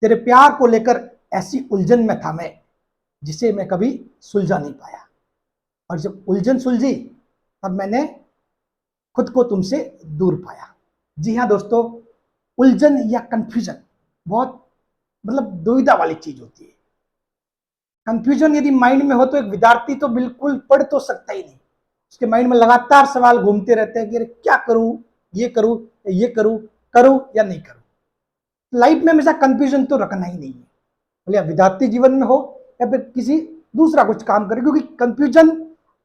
तेरे प्यार को लेकर ऐसी उलझन में था मैं जिसे मैं कभी सुलझा नहीं पाया, और जब उलझन सुलझी तब मैंने खुद को तुमसे दूर पाया। जी हाँ दोस्तों, उलझन या कंफ्यूजन बहुत दुविधा वाली चीज होती है। कंफ्यूजन यदि माइंड में हो तो एक विद्यार्थी तो बिल्कुल पढ़ तो सकता ही नहीं। उसके माइंड में लगातार सवाल घूमते रहते हैं कि अरे क्या करूं, ये करूं, ये करूं, करूं या नहीं करूं। लाइफ में हमेशा कंफ्यूजन तो रखना ही नहीं है, भले विद्यार्थी जीवन में हो या फिर किसी दूसरा कुछ काम करे, क्योंकि कंफ्यूजन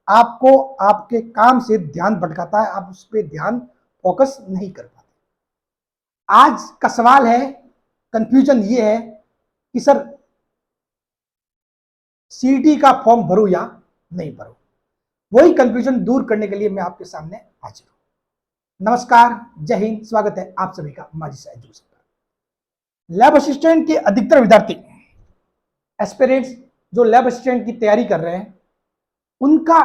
आपको आपके काम से ध्यान भटकाता है, आप उस पर ध्यान फोकस नहीं कर पाते। आज का सवाल है, कंफ्यूजन ये है कि सर सीटी का फॉर्म भरूं या नहीं भरूं। वही कंफ्यूजन दूर करने के लिए मैं आपके सामने हाजिर हूं। नमस्कार, जय हिंद, स्वागत है आप सभी का माझी सा एजुकेशन पर। लैब असिस्टेंट के अधिकतर विद्यार्थी एस्पिरेंट्स जो लैब असिस्टेंट की तैयारी कर रहे हैं, उनका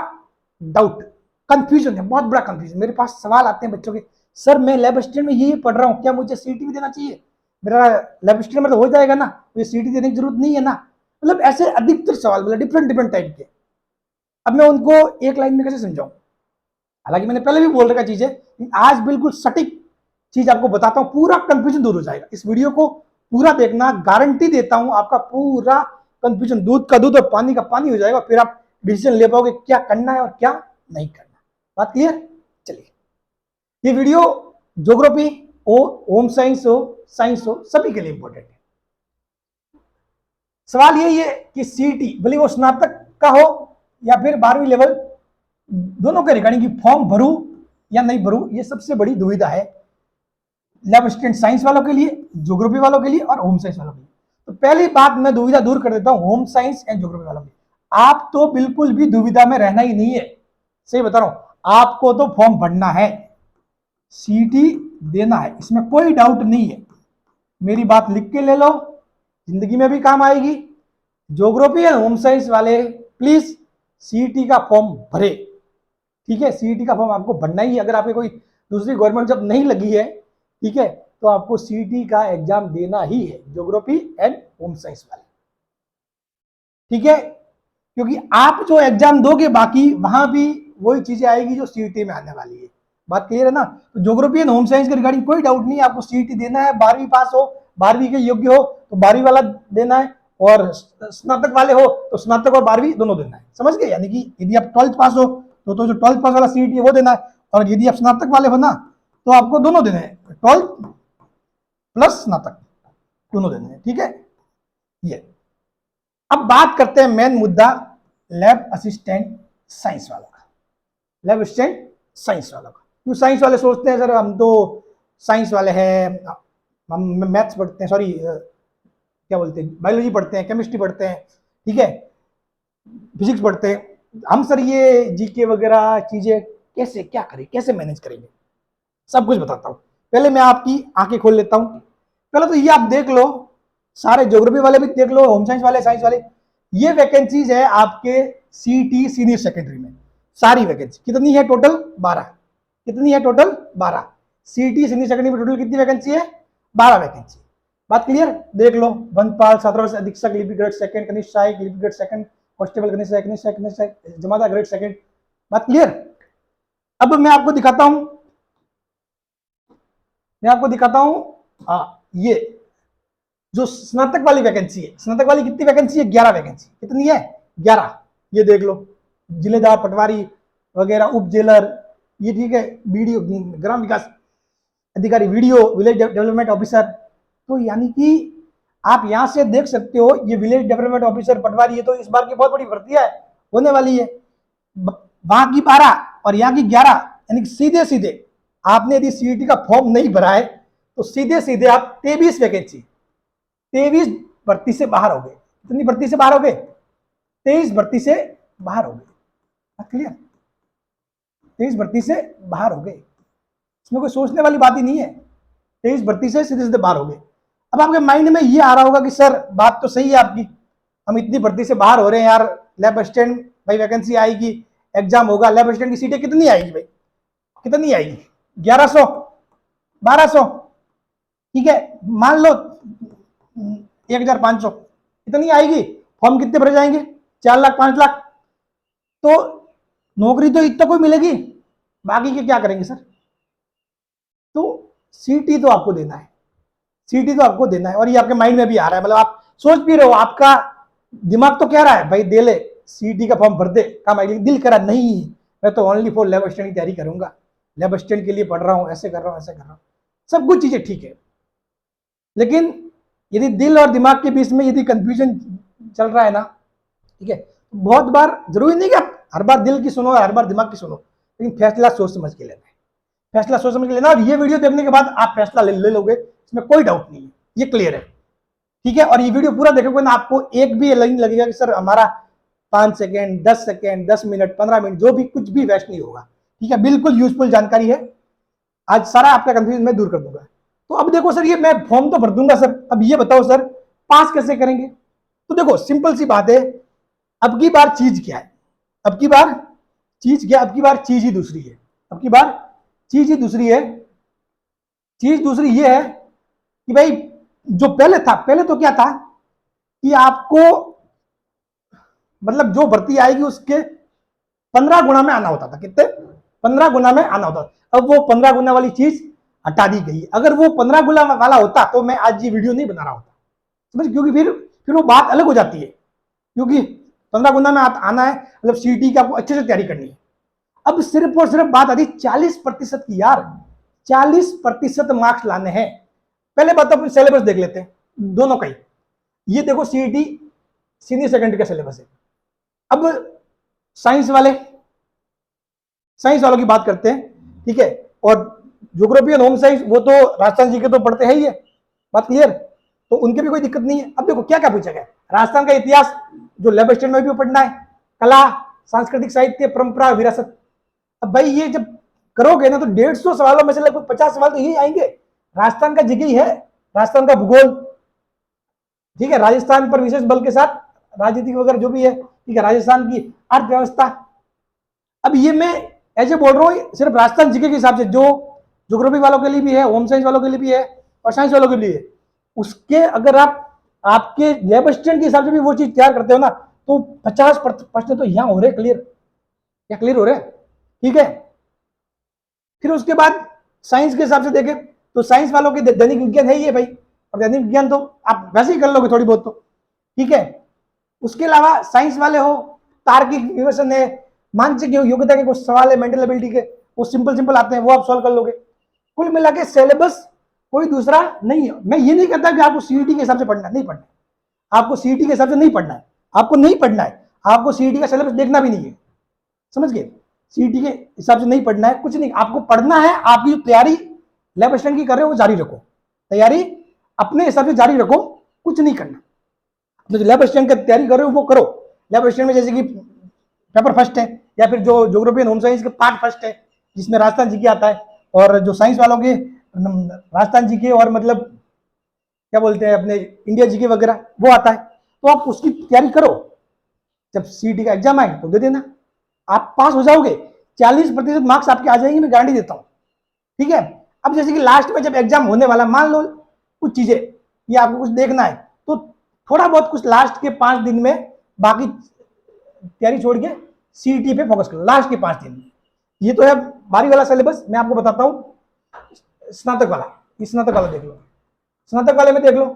डाउट कंफ्यूजन है, बहुत बड़ा कंफ्यूजन। मेरे पास सवाल आते हैं बच्चों के, सर मैं लैब असिस्टेंट में ये पढ़ रहा हूँ, क्या मुझे सीटी भी देना चाहिए? मेरा लैब असिस्टेंट में तो हो जाएगा ना, मुझे सीटी देने की जरूरत नहीं है ना। ऐसे अधिकतर सवाल डिफरेंट टाइप के। अब मैं उनको एक लाइन में कैसे समझाऊं? हालांकि मैंने पहले भी बोल रखा चीज है, आज बिल्कुल सटीक चीज आपको बताता हूं, पूरा कंफ्यूजन दूर हो जाएगा। इस वीडियो को पूरा देखना, गारंटी देता हूं आपका पूरा कंफ्यूजन दूध का दूध और पानी का पानी हो जाएगा। फिर आप डिसीजन ले पाओगे क्या करना है और क्या नहीं करना। बात क्लियर? चलिए, ये वीडियो ज्योग्राफी हो, होम साइंस हो, साइंस हो, सभी के लिए इंपॉर्टेंट है। सवाल यही है कि सीटी भले वो स्नातक का हो या फिर 12वीं लेवल, दोनों के रिगार्डिंग की फॉर्म भरूं या नहीं भरूं, ये सबसे बड़ी दुविधा है लैब असिस्टेंट साइंस वालों के लिए, ज्योग्राफी वालों के लिए और होम साइंस वालों के लिए। तो पहली बात मैं दुविधा दूर कर देता हूं होम साइंस एंड ज्योग्राफी वालों की। आप तो बिल्कुल भी दुविधा में रहना ही नहीं है, सही बता रहा हूं। आपको तो फॉर्म भरना है, सीटी देना है, इसमें कोई डाउट नहीं है। मेरी बात लिख के ले लो, जिंदगी में भी काम आएगी। ज्योग्राफी एंड होम साइंस वाले प्लीज सीटी का फॉर्म भरे, ठीक है? सीटी का फॉर्म आपको भरना ही है। अगर आपकी कोई दूसरी गवर्नमेंट जॉब नहीं लगी है, ठीक है, तो आपको सीटी का एग्जाम देना ही है, ज्योग्राफी एंड होम साइंस वाले, ठीक है? क्योंकि आप जो एग्जाम दोगे बाकी वहां भी वही चीजें आएगी जो सीटी में आने वाली है। बात क्लियर है ना? तो ज्योग्राफी एंड होम साइंस के रिगार्डिंग कोई डाउट नहीं है, आपको सीटी देना है। 12वीं पास हो, 12वीं के योग्य हो तो 12वीं वाला देना है, और स्नातक वाले हो तो स्नातक और 12वीं दोनों देना है। समझ गए? यानी कि यदि आप 12th पास हो तो जो 12th पास वाला सीटी है वो देना है, और यदि आप स्नातक वाले हो ना तो आपको दोनों देने हैं, 12th प्लस स्नातक, दोनों देने हैं, ठीक है? ये अब बात करते हैं मेन मुद्दा लैब असिस्टेंट साइंस वालों का। लैब असिस्टेंट साइंस वालों का क्यों साइंस वाले सोचते हैं सर हम तो साइंस वाले हैं, हम मैथ्स पढ़ते हैं, सॉरी क्या बोलते हैं, बायोलॉजी पढ़ते हैं, केमिस्ट्री पढ़ते हैं, ठीक है, फिजिक्स पढ़ते हैं, हम सर ये जीके वगैरह चीजें कैसे क्या करें, कैसे मैनेज करेंगे? सब कुछ बताता हूं। पहले मैं आपकी आंखें खोल लेता हूं। पहले तो ये आप देख लो, सारे ज्योग्राफी वाले भी देख लो, होम साइंस वाले, साइंस वाले, ये वैकेंसीज है आपके सीटी सीनियर सेकेंडरी में। सारी वैकेंसी कितनी है टोटल? 12। कितनी है टोटल? 12। सीटी सीनियर सेकेंडरी में टोटल कितनी वैकेंसी है? 12 वैकेंसी। बात क्लियर? देख लो, वनपाल, 17 वर्ष अधीक्षक, लिपि ग्रेड सेकंड, कनिष्ठ सहायक, लिपि ग्रेड सेकंड, कांस्टेबल कनिष्ठ सहायक, कनिष्ठ सहायक, कनिष्ठ सहायक, जमादार ग्रेड सेकंड। बात क्लियर? अब मैं आपको दिखाता हूं, ये जो स्नातक वाली वैकेंसी है, स्नातक वाली कितनी वैकेंसी है? 11 वैकेंसी। कितनी है? 11। ये देख लो, जिलेदार, पटवारी वगैरह, उप जेलर, ये ठीक है, वीडियो ग्राम विकास अधिकारी, वीडियो विलेज डेवलपमेंट ऑफिसर। तो यानी कि आप यहां से देख सकते हो, ये विलेज डेवलपमेंट ऑफिसर, पटवारी, ये तो इस बार की बहुत बड़ी भर्ती है, होने वाली है। वहां की 12 और यहाँ की 11, यानी कि सीधे सीधे आपने यदि सीईटी का फॉर्म नहीं भरा है तो सीधे सीधे आप 23 वैकेंसी, 23 भर्ती से बाहर हो गए। कितनी भर्ती से बाहर हो गए? 23 भर्ती से बाहर हो गए। क्लियर? 23 भर्ती से बाहर हो गए, इसमें कोई सोचने वाली बात ही नहीं है। 23 भर्ती से सीधे सीधे बाहर हो गए। अब आपके माइंड में ये आ रहा होगा कि सर बात तो सही है आपकी, हम इतनी भर्ती से बाहर हो रहे हैं यार, लैब असिस्टेंट भाई वैकेंसी आएगी, एग्जाम होगा, लैब असिस्टेंट की सीटें कितनी आएगी भाई? कितनी आएगी? 1100, 1200, ठीक है, मान लो 1,500 इतनी आएगी। फॉर्म कितने भरे जाएंगे? 4 लाख 5 लाख। तो नौकरी तो इतना कोई मिलेगी, बाकी के क्या करेंगे सर? तो सीटी तो आपको देना है, सीटी तो आपको देना है। और ये आपके माइंड में भी आ रहा है, मतलब आप सोच भी रहे हो, आपका दिमाग तो कह रहा है भाई दे ले, सीटी का फॉर्म भर दे, काम आएगी। दिल करा नहीं, मैं तो ओनली फॉर लैब असिस्टेंट की तैयारी करूंगा, लैब असिस्टेंट के लिए पढ़ रहा हूं, ऐसे कर रहा हूं, ऐसे कर रहा हूं। सब कुछ चीजें ठीक है, लेकिन यदि दिल और दिमाग के बीच में यदि कंफ्यूजन चल रहा है ना, ठीक है, बहुत बार जरूरी नहीं कि आप हर बार दिल की सुनो, हर बार दिमाग की सुनो, लेकिन फैसला सोच समझ के लेना है, फैसला सोच समझ के लेना। और ये वीडियो देखने के बाद आप फैसला ले लोगे, इसमें कोई डाउट नहीं है, ये क्लियर है, ठीक है। और ये वीडियो पूरा देखोगे ना, आपको एक भी नहीं लगेगा कि सर हमारा 5 सेकेंड 10 सेकेंड 10 मिनट 15 मिनट जो भी कुछ भी वेस्ट नहीं होगा, ठीक है। बिल्कुल यूजफुल जानकारी है, आज सारा आपका कंफ्यूजन मैं दूर कर दूंगा। तो अब देखो सर, ये मैं फॉर्म तो भर दूंगा सर, अब ये बताओ सर पास कैसे करेंगे? तो देखो सिंपल सी बात है, अब की बार चीज क्या है, अब की बार चीज क्या, अब की बार चीज ही दूसरी है, अब की बार चीज ही दूसरी है। चीज दूसरी ये है कि भाई जो पहले था, पहले तो क्या था कि आपको मतलब जो भर्ती आएगी उसके 15 गुना में आना होता था, कितने? 15 गुना में आना होता था। अब वो 15 गुना वाली चीज हटा दी गई। अगर वो 15 गुना वाला होता तो मैं आज ये वीडियो नहीं बना रहा होता, समझ, क्योंकि फिर वो बात अलग हो जाती है, क्योंकि 15 गुना में आना है, मतलब सीटी की आपको अच्छे से तैयारी करनी है। अब सिर्फ और सिर्फ बात आती 40% की यार, 40% मार्क्स लाने हैं। पहले बात अपन सिलेबस देख लेते हैं दोनों का ही। ये देखो सीईटी सीनियर सेकेंडरी का सिलेबस है। अब साइंस वालों की बात करते हैं, ठीक है। और ज्योग्राफी और होम साइंस वो तो राजस्थान जी के तो पढ़ते हैं ही है, बात क्लियर, तो उनके भी कोई दिक्कत नहीं है। अब देखो क्या क्या पूछा गया, राजस्थान का इतिहास जो लैब असिस्टेंट में भी पढ़ना है, कला, सांस्कृतिक साहित्य, परंपरा, विरासत। अब भाई ये जब करोगे ना तो 150 सवालों में से लगभग 50 सवाल तो यही आएंगे। राजस्थान का जिगी है, राजस्थान का भूगोल, ठीक है, राजस्थान पर विशेष बल के साथ राजनीति वगैरह जो भी है, ठीक है, राजस्थान की अर्थव्यवस्था। अब ये मैं ऐसे बोल रहा हूँ सिर्फ राजस्थान जीके के हिसाब से, जो ज्योग्राफी वालों के लिए भी है, होम साइंस वालों के लिए भी है और साइंस वालों के लिए है। उसके अगर आप आपके लैब असिस्टेंट के हिसाब से भी वो चीज तैयार करते हो ना, तो 50% तो यहाँ हो रहे क्लियर, या क्लियर हो रहे, ठीक है। फिर उसके बाद साइंस के हिसाब से देखें तो साइंस वालों के दैनिक विज्ञान है ही है भाई, और दैनिक विज्ञान तो आप वैसे ही कर लोगे थोड़ी बहुत तो, ठीक है। उसके अलावा साइंस वाले हो, तार्किक विवेचन है, मानसिक योग्यता के कुछ सवाल है, मेंटल एबिलिटी के, वो सिंपल आते हैं, वो आप सॉल्व कर लोगे। कुल मिला के सिलेबस कोई दूसरा नहीं है। मैं ये नहीं कहता कि आपको सीईटी के हिसाब से पढ़ना, नहीं पढ़ना, आपको सीईटी के हिसाब से नहीं पढ़ना है, आपको नहीं पढ़ना है, आपको सीईटी का सिलेबस देखना भी नहीं है, समझ गए। सीईटी के हिसाब से नहीं पढ़ना है, कुछ नहीं, आपको पढ़ना है। आपकी जो तैयारी लैब असिस्टेंट की कर रहे हो वो जारी रखो, तैयारी अपने हिसाब से जारी रखो, कुछ नहीं करना। तो जो लैब असिस्टेंट की तैयारी कर रहे हो वो करो। लैब असिस्टेंट में जैसे कि पेपर फर्स्ट है, या फिर जो ज्योग्राफी एंड होम साइंस के पार्ट फर्स्ट है जिसमें राजस्थान जी के आता है, और जो साइंस वालों के राजस्थान जी के और मतलब क्या बोलते हैं अपने इंडिया जी के वगैरह वो आता है, तो आप उसकी तैयारी करो। जब सीईटी का एग्जाम आए तो दे देना, आप पास हो जाओगे, 40% मार्क्स आपके आ जाएंगे, मैं गारंटी देता हूं, ठीक है। अब जैसे कि लास्ट में जब एग्जाम होने वाला, मान लो कुछ चीजें ये आपको कुछ देखना है, तो थोड़ा बहुत कुछ लास्ट के 5 दिन में, बाकी तैयारी छोड़ के सीईटी पे फोकस करो लास्ट के 5 दिन में। ये तो है 12वीं वाला सिलेबस। मैं आपको बताता हूं स्नातक वाला, स्नातक वाला देख लो, स्नातक वाले में देख लो,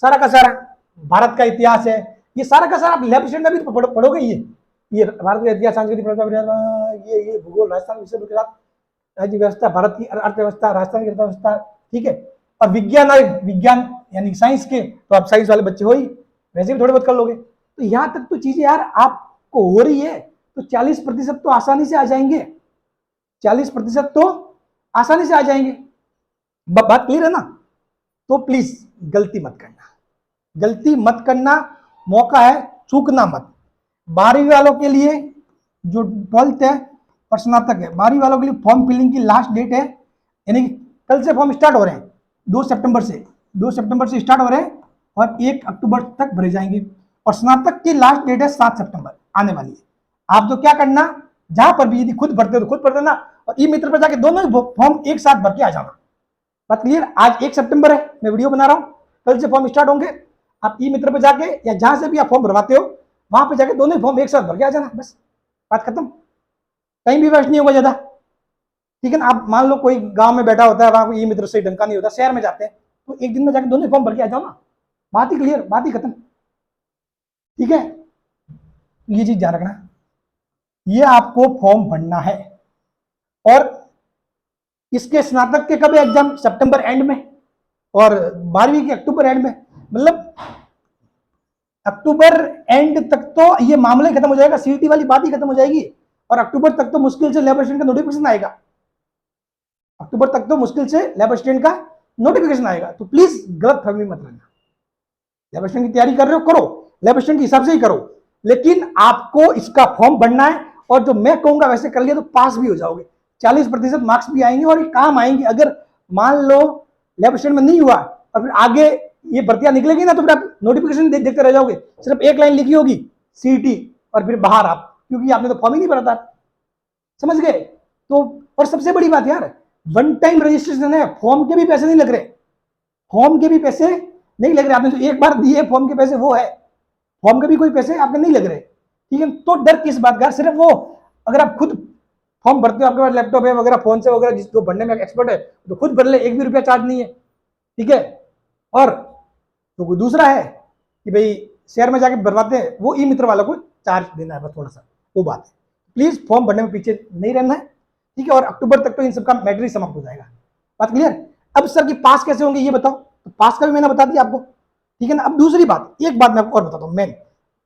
सारा का सारा भारत का इतिहास है, ये सारा का सारा आप लैब असिस्टेंट में भी पढ़ोगे। ये भारत का इतिहास, सांस्कृतिक परंपरा, ये भूगोल, राजस्थान विषय के साथ राज्य व्यवस्था, भारत की अर्थव्यवस्था, राजस्थान की अर्थव्यवस्था, ठीक है। और विज्ञान यानी साइंस के, तो आप साइंस वाले बच्चे हो ही, वैसे भी थोड़े बहुत कर लोगे। तो यहां तक तो चीजें यार आपको हो रही है, तो 40% तो आसानी से आ जाएंगे, 40% तो आसानी से आ जाएंगे। बात क्लियर है ना? तो प्लीज गलती मत करना, गलती मत करना, मौका है, चूकना मत। 12वीं वालों के लिए जो 12th है और स्नातक है, 12वीं वालों के लिए फॉर्म फिलिंग की लास्ट डेट है, यानी कल से फॉर्म स्टार्ट हो रहे हैं, 2 सितंबर से स्टार्ट हो रहे हैं और 1 अक्टूबर तक भरे जाएंगे। और स्नातक की लास्ट डेट है 7 सितंबर आने वाली है। आप तो क्या करना, जहां पर भी यदि खुद भरते हो तो खुद भर देना, और ई मित्र पर जाके दोनों फॉर्म एक साथ भर के आ जाना। बात क्लियर? आज 1 सितंबर है, मैं वीडियो बना रहा हूं, कल से फॉर्म स्टार्ट होंगे। आप ई मित्र पे जाके या जहां से भी आप फॉर्म भरवाते हो वहां पे जाके दोनों फॉर्म एक साथ भर के आ जाना, बस बात खत्म। टाइम भी वेस्ट नहीं होगा ज्यादा, ठीक है ना। आप मान लो कोई गांव में बैठा होता है, वहां ई मित्र से ढंग का नहीं होता, शहर में जाते हैं, तो एक दिन में जाके दोनों फॉर्म भर के आ जाओ ना, बात ही क्लियर, बात ही खत्म, ठीक है। ये चीज ध्यान रखना, ये आपको फॉर्म भरना है। और इसके स्नातक के कब एग्जाम, सितंबर एंड में, और 12वीं के अक्टूबर एंड में, मतलब अक्टूबर एंड तक तो ये मामला ही खत्म हो जाएगा, सीईटी वाली बात ही खत्म हो जाएगी। और अक्टूबर तक तो मुश्किल से लेबर असिस्टेंट का नोटिफिकेशन आएगा, अक्टूबर तक तो मुश्किल से लेबर असिस्टेंट का नोटिफिकेशन आएगा। तो प्लीज गलत फहमी मत लेना, लेबर असिस्टेंट की तैयारी कर रहे हो करो, लेबर असिस्टेंट के हिसाब से ही करो, लेकिन आपको इसका फॉर्म भरना है। और जो मैं कहूंगा वैसे कर लिया तो पास भी हो जाओगे, 40% मार्क्स भी आएंगे और ये काम आएंगे। अगर मान लो लेबर असिस्टेंट में नहीं हुआ और फिर आगे ये भर्तियां निकलेगी ना, तो फिर आप नोटिफिकेशन देखते रह जाओगे, सिर्फ एक लाइन लिखी होगी सीईटी और फिर बाहर आप, क्योंकि आपने तो फॉर्म ही नहीं भरा था, समझ गए। तो और सबसे बड़ी बात यार, वन टाइम रजिस्ट्रेशन है, फॉर्म के भी पैसे नहीं लग रहे, फॉर्म के भी पैसे नहीं लग रहे। आपने जो एक बार दिए फॉर्म के पैसे वो है, फॉर्म के भी कोई पैसे आपके नहीं लग रहे, ठीक है। तो डर किस बात का, सिर्फ वो अगर आप खुद फॉर्म भरते हो, आपके पास लैपटॉप है वगैरह, फोन से वगैरह, जिसको भरने में एक्सपर्ट है तो खुद भर ले, 1 भी रुपया चार्ज नहीं है, ठीक है। और तो कोई दूसरा है कि भाई शहर में जाके भरवाते हैं, वो ई मित्र वालों को चार्ज देना है बस थोड़ा सा, वो बात है। प्लीज फॉर्म भरने में पीछे नहीं रहना है, ठीक है। और अक्टूबर तक तो इन सबका मैटर ही समाप्त हो जाएगा, बात क्लियर। अब सर की पास कैसे होंगे ये बताओ, तो पास का भी मैंने बता दिया आपको, ठीक है ना। अब दूसरी बात, एक बात मैं आपको और बताता हूँ, मैं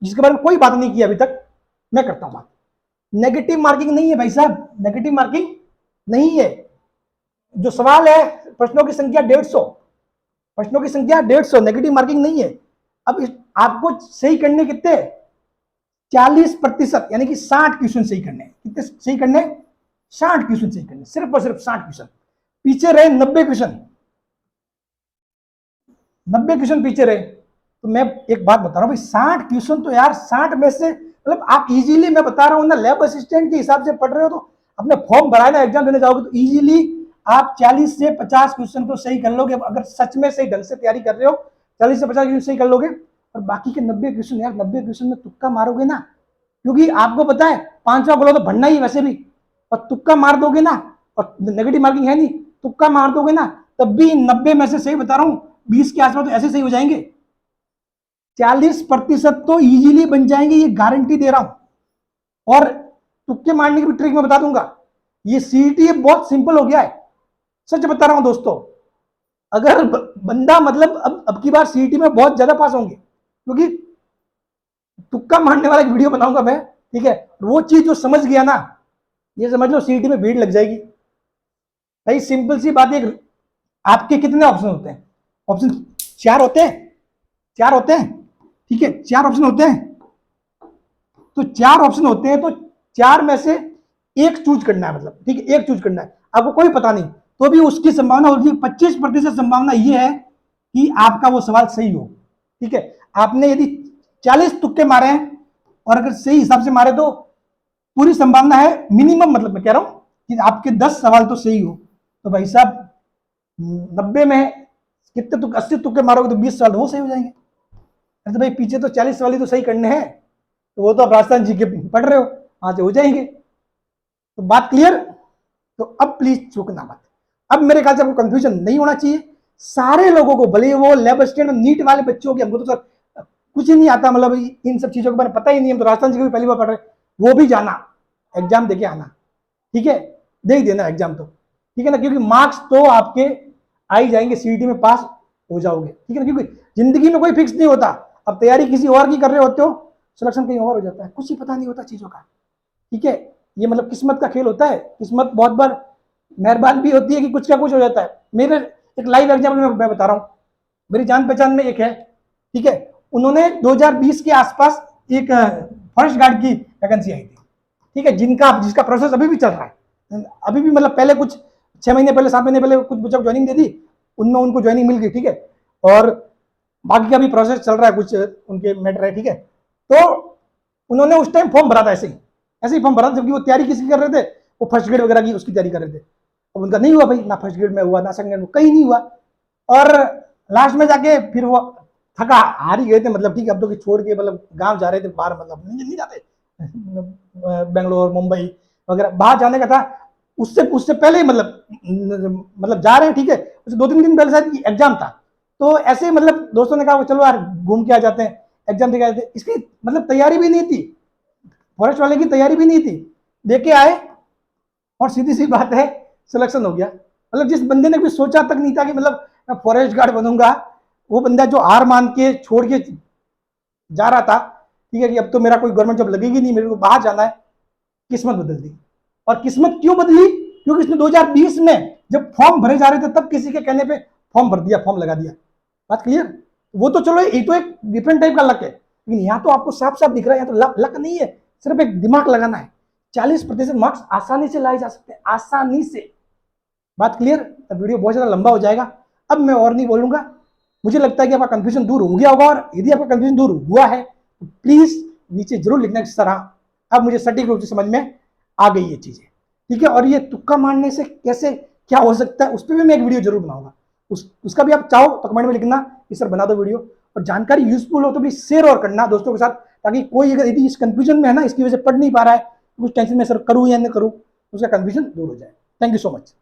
जिसके बारे में कोई बात नहीं की अभी तक, मैं करता हूँ बात। नेगेटिव मार्किंग नहीं है भाई साहब, नेगेटिव मार्किंग नहीं है। जो सवाल है, प्रश्नों की संख्या 150, प्रश्नों की संख्या 150, नेगेटिव मार्किंग नहीं है। अब आपको सही करने कितने, 40%, यानी कि 60 क्वेश्चन सही करने, कितने सही करने, 60 क्वेश्चन सही करने, सिर्फ और सिर्फ 60 क्वेश्चन। पीछे रहे 90 क्वेश्चन, 90 क्वेश्चन पीछे रहे। तो मैं एक बात बता रहा हूं भाई, 60 क्वेश्चन तो यार 60 में से, मतलब आप इजीली, मैं बता रहा हूं ना, लैब असिस्टेंट के हिसाब से पढ़ रहे हो तो अपने फॉर्म भराए ना, एग्जाम देने जाओगे तो इजीली आप 40 से 50 क्वेश्चन को सही कर लोगे, अगर सच में सही ढंग से तैयारी कर रहे हो 40 से 50 क्वेश्चन सही कर लोगे। और बाकी के 90 क्वेश्चन यार, 90 क्वेश्चन में तुक्का मारोगे ना, क्योंकि आपको पता है 5वां बोलो तो बनना ही वैसे भी, और तुक्का मार दोगे ना, और नेगेटिव मार्किंग है नहीं, तुक्का मार दोगे ना तब भी 90 में से, सही बता रहा हूं, 20 के आसपास तो ऐसे सही हो जाएंगे, 40% तो इजीली बन जाएंगे, ये गारंटी दे रहा हूं। और तुक्के मारने की भी ट्रिक मैं बता दूंगा, ये सीईटी बहुत सिंपल हो गया है, सच बता रहा हूं दोस्तों। अगर बंदा, मतलब अब की बार सीईटी में बहुत ज्यादा पास होंगे, क्योंकि तुक्का मारने वाला एक वीडियो बनाऊंगा मैं, ठीक है। वो चीज जो समझ गया ना, ये समझ लो सीईटी में भीड़ लग जाएगी भाई। सिंपल सी बात है, आपके कितने ऑप्शन होते हैं, ऑप्शन 4 होते हैं, 4 होते हैं, ठीक है, 4 ऑप्शन होते हैं। तो 4 ऑप्शन होते हैं, तो 4 में से एक चूज करना है, मतलब ठीक है, एक चूज करना है, आपको कोई पता नहीं तो भी उसकी संभावना होती है, 25% संभावना यह है कि आपका वो सवाल सही हो, ठीक है। आपने यदि 40 तुक्के मारे हैं और अगर सही हिसाब से मारे तो पूरी संभावना है मिनिमम, मतलब मैं कह रहा हूं कि आपके 10 सवाल तो सही हो। तो भाई साहब 90 में कितने तुक्के, 80 तुक्के मारोगे तो 20 सवाल वो सही हो जाएंगे। तो भाई पीछे तो 40 सवाल ही तो सही करने हैं, तो वो तो आप राजस्थान जी के पढ़ रहे हो, वहां से हो जाएंगे। तो बात क्लियर। तो अब प्लीज चूकना मत, अब मेरे ख्याल से आपको कंफ्यूजन नहीं होना चाहिए। सारे लोगों को, भले वो लैब असिस्टेंट नीट वाले बच्चों की, हमको तो सर कुछ ही नहीं आता, मतलब इन सब चीजों के बारे में पता ही नहीं, हम तो राजस्थान जी की भी पहली बार पढ़ रहे, वो भी जाना, एग्जाम देके आना, ठीक है, दे ही देना एग्जाम तो, ठीक है ना, क्योंकि मार्क्स तो आपके आ ही जाएंगे, सीईटी में पास हो जाओगे, ठीक है ना, क्योंकि जिंदगी में कोई फिक्स नहीं होता। अब तैयारी किसी और की कर रहे होते हो, सिलेक्शन कहीं और हो जाता है, कुछ ही पता नहीं होता चीजों का, ठीक है। ये मतलब किस्मत का खेल होता है, किस्मत बहुत बार मेहरबान भी होती है कि कुछ का कुछ हो जाता है। मेरे एक लाइव एग्जाम्पल मैं बता रहा हूँ, मेरी जान पहचान में एक है, ठीक है, उन्होंने 2020 के आसपास एक फॉरेस्ट गार्ड की वैकेंसी आई थी, ठीक है, जिसका प्रोसेस अभी भी चल रहा है, अभी भी, मतलब पहले कुछ 6 महीने पहले, 7 महीने पहले कुछ बच्चों को ज्वाइनिंग दे दी, उनमें उनको ज्वाइनिंग मिल गई, ठीक है, और बाकी का भी प्रोसेस चल रहा है, कुछ उनके मैटर है, ठीक है। तो उन्होंने उस टाइम फॉर्म भरा था, ऐसे ही फॉर्म भरा, जबकि वो तैयारी किसकी कर रहे थे, वो फर्स्ट ग्रेड वगैरह की उसकी तैयारी कर रहे थे। अब उनका नहीं हुआ भाई, ना फर्स्ट ग्रेड में हुआ, ना सेकंड ग्रेड में, कहीं नहीं हुआ। और लास्ट में जाके फिर वो थका हार ही गए थे, मतलब ठीक है अब तो कि छोड़ के मतलब गांव जा रहे थे बाहर, मतलब नहीं जाते बेंगलोर मुंबई वगैरह बाहर जाने का था। उससे उससे पहले ही मतलब जा रहे हैं ठीक है, उससे 2-3 दिन पहले शायद एग्जाम था। तो ऐसे ही मतलब दोस्तों ने कहा चलो यार घूम के आ जाते हैं, एग्जाम दे के आए थे, इसकी मतलब तैयारी भी नहीं थी, फॉरेस्ट वाले की तैयारी भी नहीं थी, देके आए और सीधी सी बात है सिलेक्शन हो गया। मतलब जिस बंदे ने भी सोचा तक नहीं था कि मतलब मैं फॉरेस्ट गार्ड बनूंगा, वो बंदा जो हार मान के छोड़ के जा रहा था ठीक है कि अब तो मेरा कोई गवर्नमेंट जॉब लगेगी नहीं, मेरे को बाहर जाना है, किस्मत बदल दी। और किस्मत क्यों बदली? क्योंकि इसने 2020 में जब फॉर्म भरे जा रहे थे तब किसी के कहने पे फॉर्म भर दिया, फॉर्म लगा दिया। बात क्लियर? वो तो चलो ये तो एक डिफरेंट टाइप का लक है, लेकिन यहाँ तो आपको साफ साफ दिख रहा है यहाँ तो लक नहीं है, सिर्फ एक दिमाग लगाना है। 40% मार्क्स आसानी से लाए जा सकते हैं, आसानी से। बात क्लियर? अब वीडियो बहुत ज्यादा लंबा हो जाएगा, अब मैं और नहीं बोलूंगा। मुझे लगता है कि आपका कंफ्यूजन दूर हो गया होगा, और यदि आपका कंफ्यूजन दूर हुआ है तो प्लीज नीचे जरूर लिखना किस तरह अब मुझे सटीक रूप से समझ में आ गई ये चीजें, ठीक है। और ये तुक्का मारने से कैसे क्या हो सकता है उस पर भी मैं एक वीडियो जरूर बनाऊंगा, उसका भी आप चाहो तो कमेंट में लिखना कि सर बना दो वीडियो। और जानकारी यूजफुल हो तो भी शेयर और करना दोस्तों के साथ, ताकि कोई अगर यदि इस कंफ्यूजन में है ना, इसकी वजह से पढ़ नहीं पा रहा है, कुछ टेंशन में सर करूँ या नहीं करूँ, उसका कंफ्यूजन दूर हो जाए। Thank you so much.